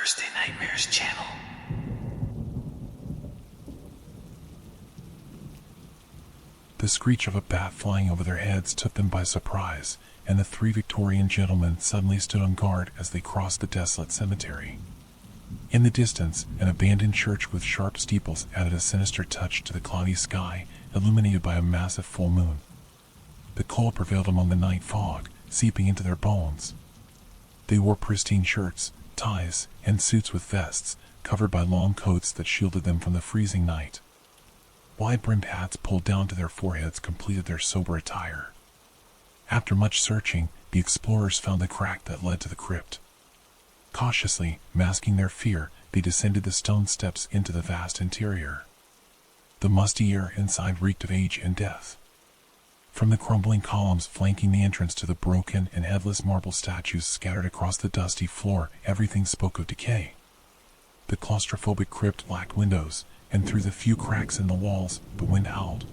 Thursday Nightmares channel. The screech of a bat flying over their heads took them by surprise, and the three Victorian gentlemen suddenly stood on guard as they crossed the desolate cemetery. In the distance, an abandoned church with sharp steeples added a sinister touch to the cloudy sky, illuminated by a massive full moon. The cold prevailed among the night fog, seeping into their bones. They wore pristine shirts, ties, and suits with vests, covered by long coats that shielded them from the freezing night. Wide-brimmed hats pulled down to their foreheads completed their sober attire. After much searching, the explorers found the crack that led to the crypt. Cautiously, masking their fear, they descended the stone steps into the vast interior. The musty air inside reeked of age and death. From the crumbling columns flanking the entrance to the broken and headless marble statues scattered across the dusty floor, everything spoke of decay. The claustrophobic crypt lacked windows, and through the few cracks in the walls, the wind howled.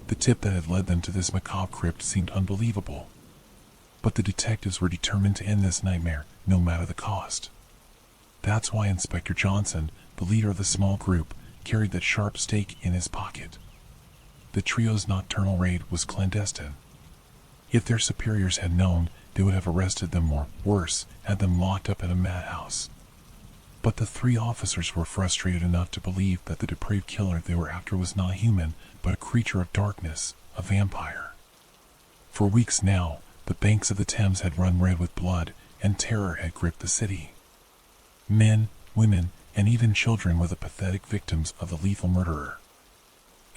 The tip that had led them to this macabre crypt seemed unbelievable. But the detectives were determined to end this nightmare, no matter the cost. That's why Inspector Johnson, the leader of the small group, carried that sharp stake in his pocket. The trio's nocturnal raid was clandestine. If their superiors had known, they would have arrested them or, worse, had them locked up in a madhouse. But the three officers were frustrated enough to believe that the depraved killer they were after was not human, but a creature of darkness, a vampire. For weeks now, the banks of the Thames had run red with blood, and terror had gripped the city. Men, women, and even children were the pathetic victims of the lethal murderer.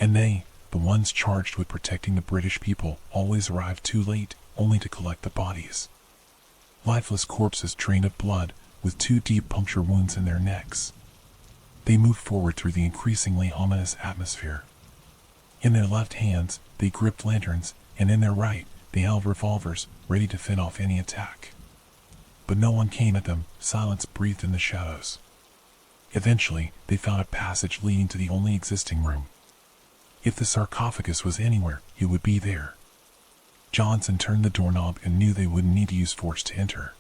And they, the ones charged with protecting the British people, always arrived too late, only to collect the bodies. Lifeless corpses drained of blood, with 2 deep puncture wounds in their necks. They moved forward through the increasingly ominous atmosphere. In their left hands, they gripped lanterns, and in their right, they held revolvers, ready to fend off any attack. But no one came at them, silence breathed in the shadows. Eventually, they found a passage leading to the only existing room. If the sarcophagus was anywhere, it would be there. Johnson turned the doorknob and knew they wouldn't need to use force to enter.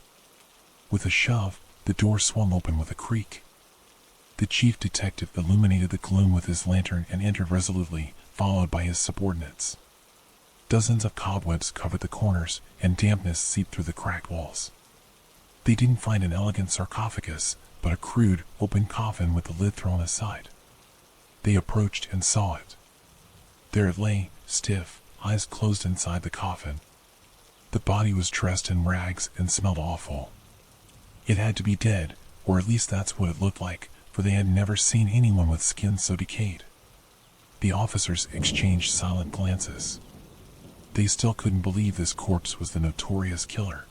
With a shove, the door swung open with a creak. The chief detective illuminated the gloom with his lantern and entered resolutely, followed by his subordinates. Dozens of cobwebs covered the corners, and dampness seeped through the cracked walls. They didn't find an elegant sarcophagus, but a crude, open coffin with the lid thrown aside. They approached and saw it. There it lay, stiff, eyes closed inside the coffin. The body was dressed in rags and smelled awful. It had to be dead, or at least that's what it looked like, for they had never seen anyone with skin so decayed. The officers exchanged silent glances. They still couldn't believe this corpse was the notorious killer.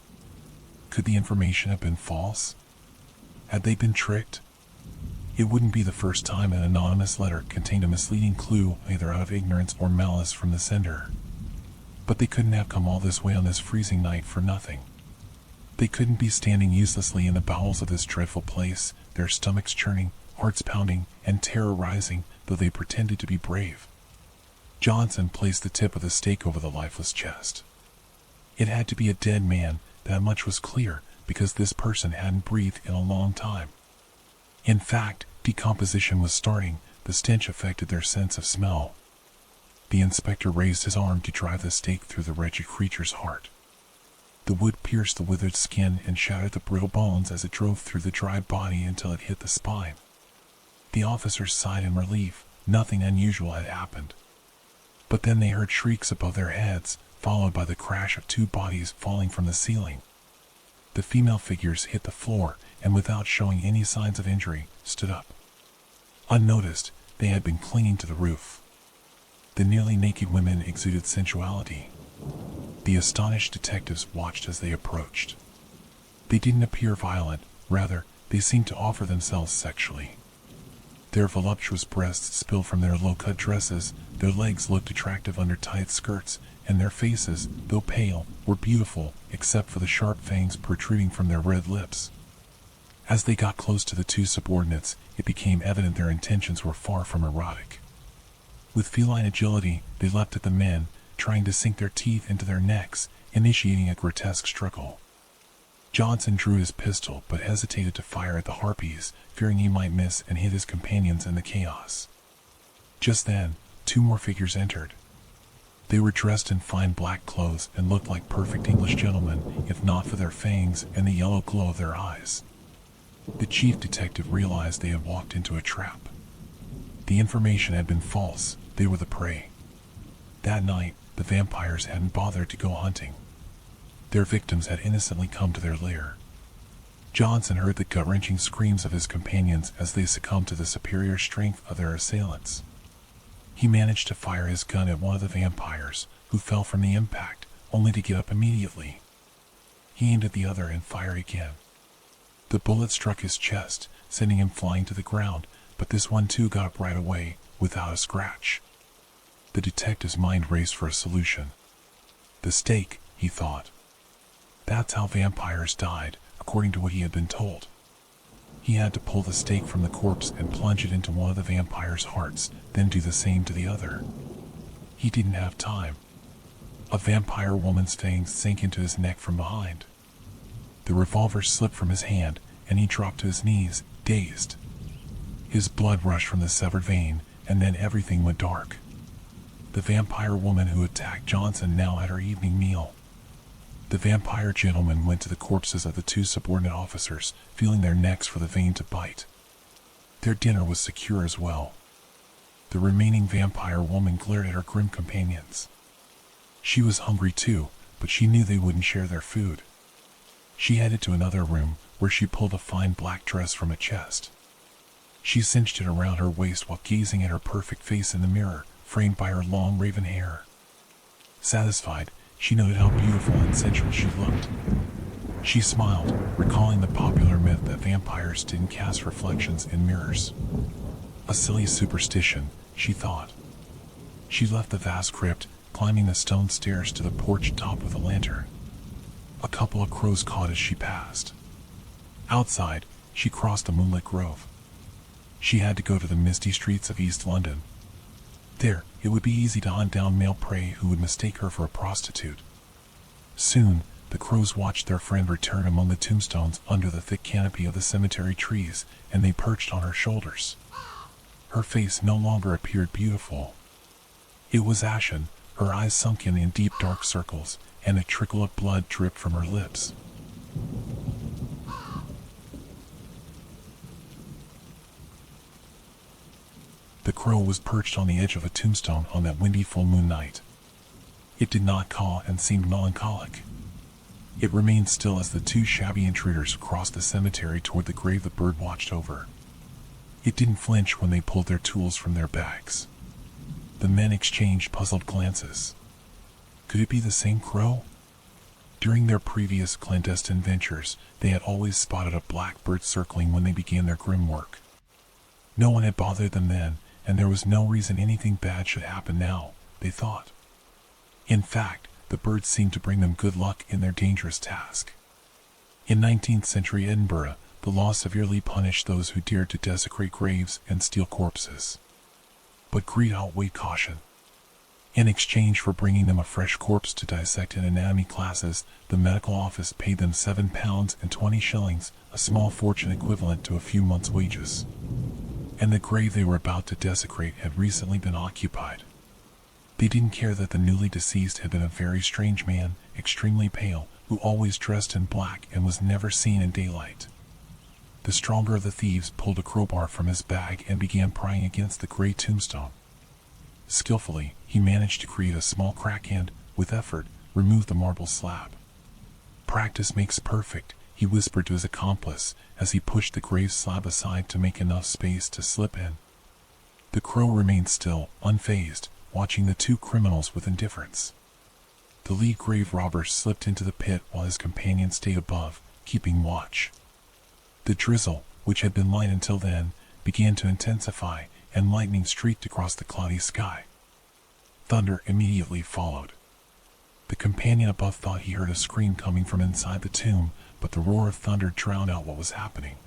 Could the information have been false? Had they been tricked? It wouldn't be the first time an anonymous letter contained a misleading clue either out of ignorance or malice from the sender. But they couldn't have come all this way on this freezing night for nothing. They couldn't be standing uselessly in the bowels of this dreadful place, their stomachs churning, hearts pounding, and terror rising, though they pretended to be brave. Johnson placed the tip of the stake over the lifeless chest. It had to be a dead man, that much was clear, because this person hadn't breathed in a long time. In fact, decomposition was starting, the stench affected their sense of smell. The inspector raised his arm to drive the stake through the wretched creature's heart. The wood pierced the withered skin and shattered the brittle bones as it drove through the dry body until it hit the spine. The officers sighed in relief, nothing unusual had happened. But then they heard shrieks above their heads, followed by the crash of 2 bodies falling from the ceiling. The female figures hit the floor, and without showing any signs of injury, stood up. Unnoticed, they had been clinging to the roof. The nearly naked women exuded sensuality. The astonished detectives watched as they approached. They didn't appear violent, rather, they seemed to offer themselves sexually. Their voluptuous breasts spilled from their low-cut dresses, their legs looked attractive under tight skirts, and their faces, though pale, were beautiful, except for the sharp fangs protruding from their red lips. As they got close to the 2 subordinates, it became evident their intentions were far from erotic. With feline agility, they leapt at the men, trying to sink their teeth into their necks, initiating a grotesque struggle. Johnson drew his pistol but hesitated to fire at the harpies, fearing he might miss and hit his companions in the chaos. Just then, two more figures entered. They were dressed in fine black clothes and looked like perfect English gentlemen, if not for their fangs and the yellow glow of their eyes. The chief detective realized they had walked into a trap. The information had been false. They were the prey. That night, the vampires hadn't bothered to go hunting. Their victims had innocently come to their lair. Johnson heard the gut-wrenching screams of his companions as they succumbed to the superior strength of their assailants. He managed to fire his gun at one of the vampires, who fell from the impact, only to get up immediately. He aimed at the other and fired again. The bullet struck his chest, sending him flying to the ground, but this one too got up right away, without a scratch. The detective's mind raced for a solution. The stake, he thought. That's how vampires died, according to what he had been told. He had to pull the stake from the corpse and plunge it into one of the vampire's hearts, then do the same to the other. He didn't have time. A vampire woman's fangs sank into his neck from behind. The revolver slipped from his hand, and he dropped to his knees, dazed. His blood rushed from the severed vein, and then everything went dark. The vampire woman who attacked Johnson now had her evening meal. The vampire gentleman went to the corpses of the two subordinate officers, feeling their necks for the vein to bite. Their dinner was secure as well. The remaining vampire woman glared at her grim companions. She was hungry too, but she knew they wouldn't share their food. She headed to another room, where she pulled a fine black dress from a chest. She cinched it around her waist while gazing at her perfect face in the mirror, framed by her long raven hair. Satisfied, she noted how beautiful and sensual she looked. She smiled, recalling the popular myth that vampires didn't cast reflections in mirrors. A silly superstition, she thought. She left the vast crypt, climbing the stone stairs to the porch top with a lantern. A couple of crows cawed as she passed. Outside, she crossed a moonlit grove. She had to go to the misty streets of East London. There, it would be easy to hunt down male prey who would mistake her for a prostitute. Soon, the crows watched their friend return among the tombstones under the thick canopy of the cemetery trees, and they perched on her shoulders. Her face no longer appeared beautiful. It was ashen, her eyes sunken in deep dark circles, and a trickle of blood dripped from her lips. The crow was perched on the edge of a tombstone on that windy full moon night. It did not caw and seemed melancholic. It remained still as the two shabby intruders crossed the cemetery toward the grave the bird watched over. It didn't flinch when they pulled their tools from their bags. The men exchanged puzzled glances. Could it be the same crow? During their previous clandestine ventures, they had always spotted a black bird circling when they began their grim work. No one had bothered them then, and there was no reason anything bad should happen now, they thought. In fact, the birds seemed to bring them good luck in their dangerous task. In 19th century Edinburgh, the law severely punished those who dared to desecrate graves and steal corpses. But greed outweighed caution. In exchange for bringing them a fresh corpse to dissect in anatomy classes, the medical office paid them £7.20, a small fortune equivalent to a few months' wages. And the grave they were about to desecrate had recently been occupied. They didn't care that the newly deceased had been a very strange man, extremely pale, who always dressed in black and was never seen in daylight. The stronger of the thieves pulled a crowbar from his bag and began prying against the gray tombstone. Skillfully, he managed to create a small crack and, with effort, remove the marble slab. "Practice makes perfect," he whispered to his accomplice as he pushed the grave slab aside to make enough space to slip in. The crow remained still, unfazed, watching the two criminals with indifference. The lead grave robber slipped into the pit while his companion stayed above, keeping watch. The drizzle, which had been light until then, began to intensify, and lightning streaked across the cloudy sky. Thunder immediately followed. The companion above thought he heard a scream coming from inside the tomb, but the roar of thunder drowned out what was happening.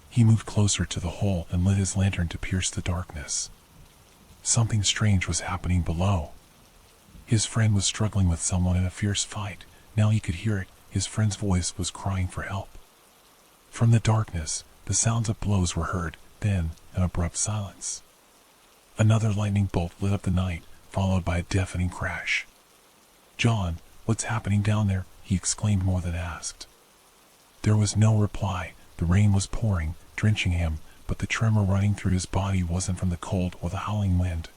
He moved closer to the hole and lit his lantern to pierce the darkness. Something strange was happening below. His friend was struggling with someone in a fierce fight. Now he could hear it, his friend's voice was crying for help. From the darkness, the sounds of blows were heard, then an abrupt silence. Another lightning bolt lit up the night, followed by a deafening crash. "John, what's happening down there?" he exclaimed more than asked. There was no reply. The rain was pouring, drenching him, but the tremor running through his body wasn't from the cold or the howling wind.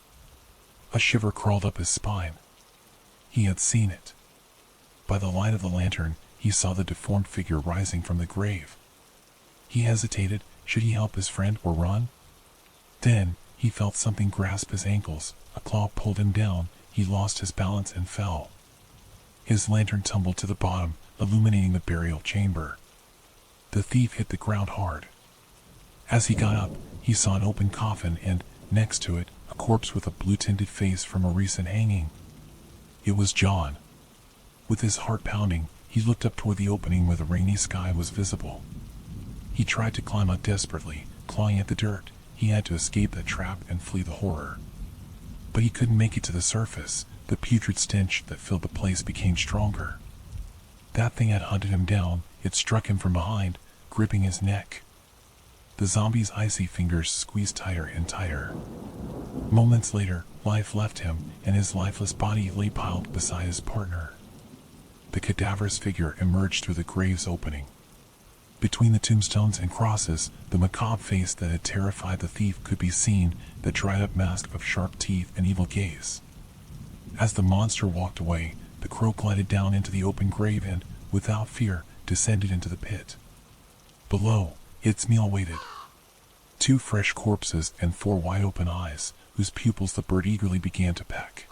A shiver crawled up his spine. He had seen it. By the light of the lantern, he saw the deformed figure rising from the grave. He hesitated. Should he help his friend or run? Then, he felt something grasp his ankles. A claw pulled him down. He lost his balance and fell. His lantern tumbled to the bottom, illuminating the burial chamber. The thief hit the ground hard. As he got up, he saw an open coffin and, next to it, a corpse with a blue-tinted face from a recent hanging. It was John. With his heart pounding, he looked up toward the opening where the rainy sky was visible. He tried to climb out desperately, clawing at the dirt. He had to escape that trap and flee the horror. But he couldn't make it to the surface. The putrid stench that filled the place became stronger. That thing had hunted him down. It struck him from behind, gripping his neck. The zombie's icy fingers squeezed tighter and tighter. Moments later, life left him, and his lifeless body lay piled beside his partner. The cadaverous figure emerged through the grave's opening. Between the tombstones and crosses, the macabre face that had terrified the thief could be seen, the dried-up mask of sharp teeth and evil gaze. As the monster walked away, the crow glided down into the open grave and, without fear, descended into the pit. Below, its meal waited. 2 fresh corpses and 4 wide-open eyes, whose pupils the bird eagerly began to peck.